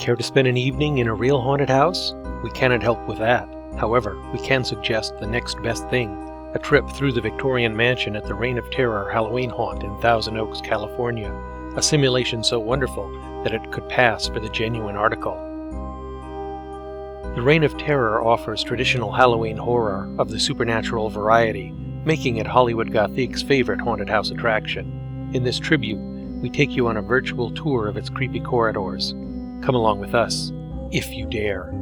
Care to spend an evening in a real haunted house? We cannot help with that. However, we can suggest the next best thing, a trip through the Victorian Mansion at the Reign of Terror Halloween haunt in Thousand Oaks, California, a simulation so wonderful that it could pass for the genuine article. The Reign of Terror offers traditional Halloween horror of the supernatural variety, making it Hollywood Gothic's favorite haunted house attraction. In this tribute, we take you on a virtual tour of its creepy corridors. Come along with us, if you dare.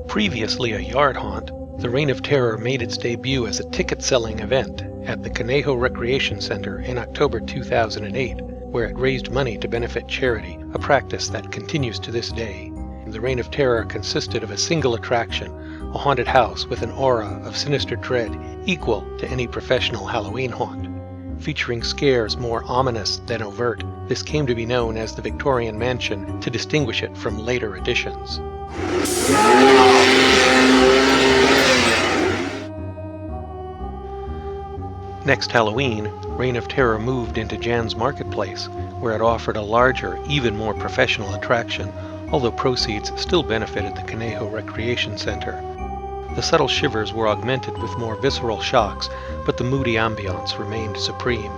Previously a yard haunt, the Reign of Terror made its debut as a ticket-selling event at the Conejo Recreation Center in October 2008, where it raised money to benefit charity, a practice that continues to this day. The Reign of Terror consisted of a single attraction, a haunted house with an aura of sinister dread equal to any professional Halloween haunt. Featuring scares more ominous than overt, this came to be known as the Victorian Mansion to distinguish it from later editions. Next Halloween, Reign of Terror moved into Jan's Marketplace, where it offered a larger, even more professional attraction, although proceeds still benefited the Conejo Recreation Center. The subtle shivers were augmented with more visceral shocks, but the moody ambiance remained supreme.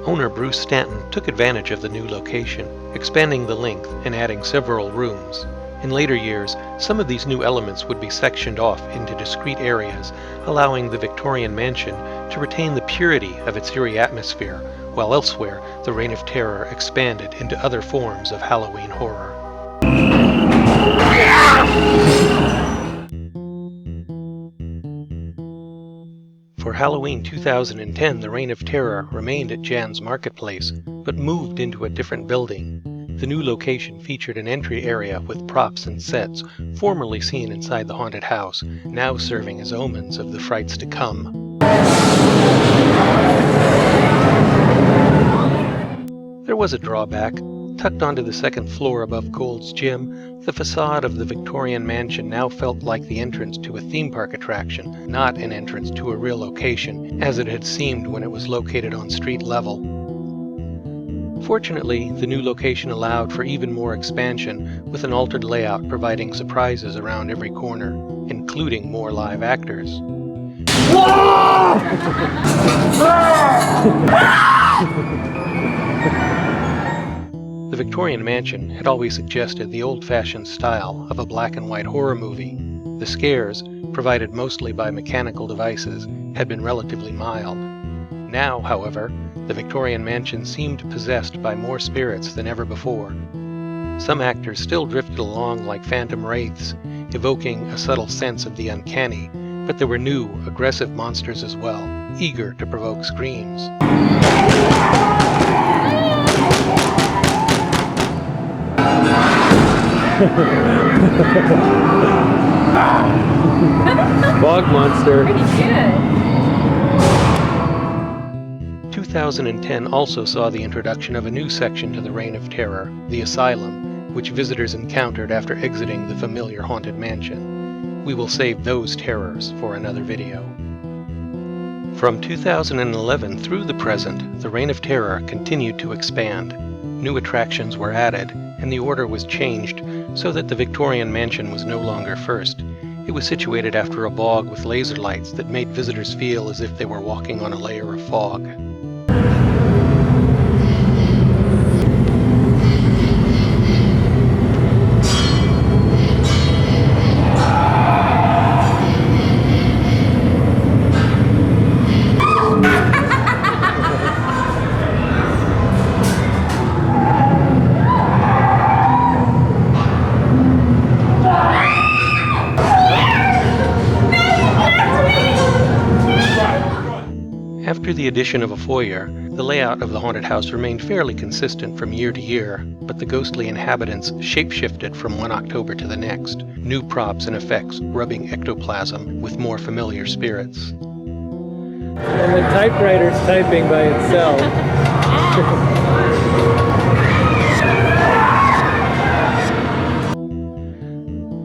Owner Bruce Stanton took advantage of the new location, expanding the length and adding several rooms. In later years, some of these new elements would be sectioned off into discrete areas, allowing the Victorian Mansion to retain the purity of its eerie atmosphere, while elsewhere the Reign of Terror expanded into other forms of Halloween horror. For Halloween 2010, the Reign of Terror remained at Jan's Marketplace, but moved into a different building. The new location featured an entry area with props and sets formerly seen inside the haunted house, now serving as omens of the frights to come. There was a drawback. Tucked onto the second floor above Gold's Gym, the facade of the Victorian Mansion now felt like the entrance to a theme park attraction, not an entrance to a real location, as it had seemed when it was located on street level. Fortunately, the new location allowed for even more expansion, with an altered layout providing surprises around every corner, including more live actors. The Victorian Mansion had always suggested the old-fashioned style of a black and white horror movie. The scares, provided mostly by mechanical devices, had been relatively mild. Now, however, the Victorian Mansion seemed possessed by more spirits than ever before. Some actors still drifted along like phantom wraiths, evoking a subtle sense of the uncanny, but there were new, aggressive monsters as well, eager to provoke screams. Bog monster. Pretty good. 2010 also saw the introduction of a new section to the Reign of Terror, the Asylum, which visitors encountered after exiting the familiar haunted mansion. We will save those terrors for another video. From 2011 through the present, the Reign of Terror continued to expand. New attractions were added, and the order was changed so that the Victorian Mansion was no longer first. It was situated after a bog with laser lights that made visitors feel as if they were walking on a layer of fog. After the addition of a foyer, the layout of the haunted house remained fairly consistent from year to year, but the ghostly inhabitants shapeshifted from one October to the next, new props and effects rubbing ectoplasm with more familiar spirits. And the typewriter's typing by itself.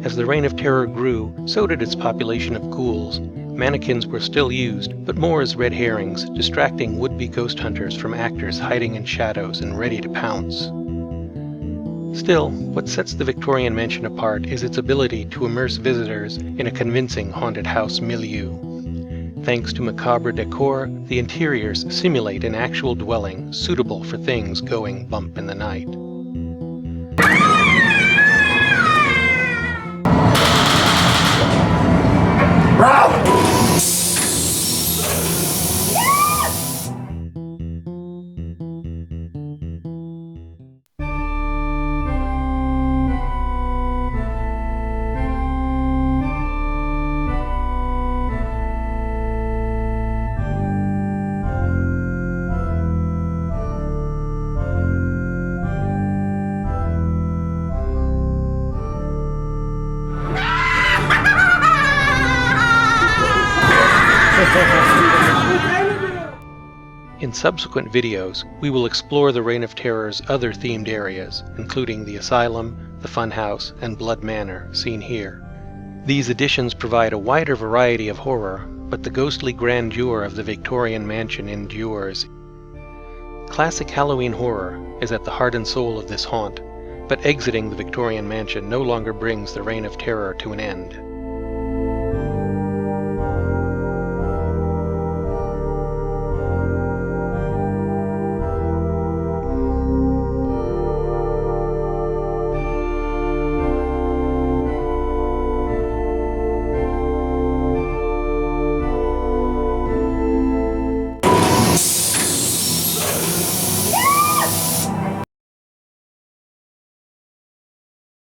As the Reign of Terror grew, so did its population of ghouls. Mannequins were still used, but more as red herrings, distracting would-be ghost hunters from actors hiding in shadows and ready to pounce. Still, what sets the Victorian mansion apart is its ability to immerse visitors in a convincing haunted house milieu. Thanks to macabre decor, the interiors simulate an actual dwelling suitable for things going bump in the night. In subsequent videos, we will explore the Reign of Terror's other themed areas, including the Asylum, the Funhouse, and Blood Manor, seen here. These additions provide a wider variety of horror, but the ghostly grandeur of the Victorian mansion endures. Classic Halloween horror is at the heart and soul of this haunt, but exiting the Victorian mansion no longer brings the Reign of Terror to an end.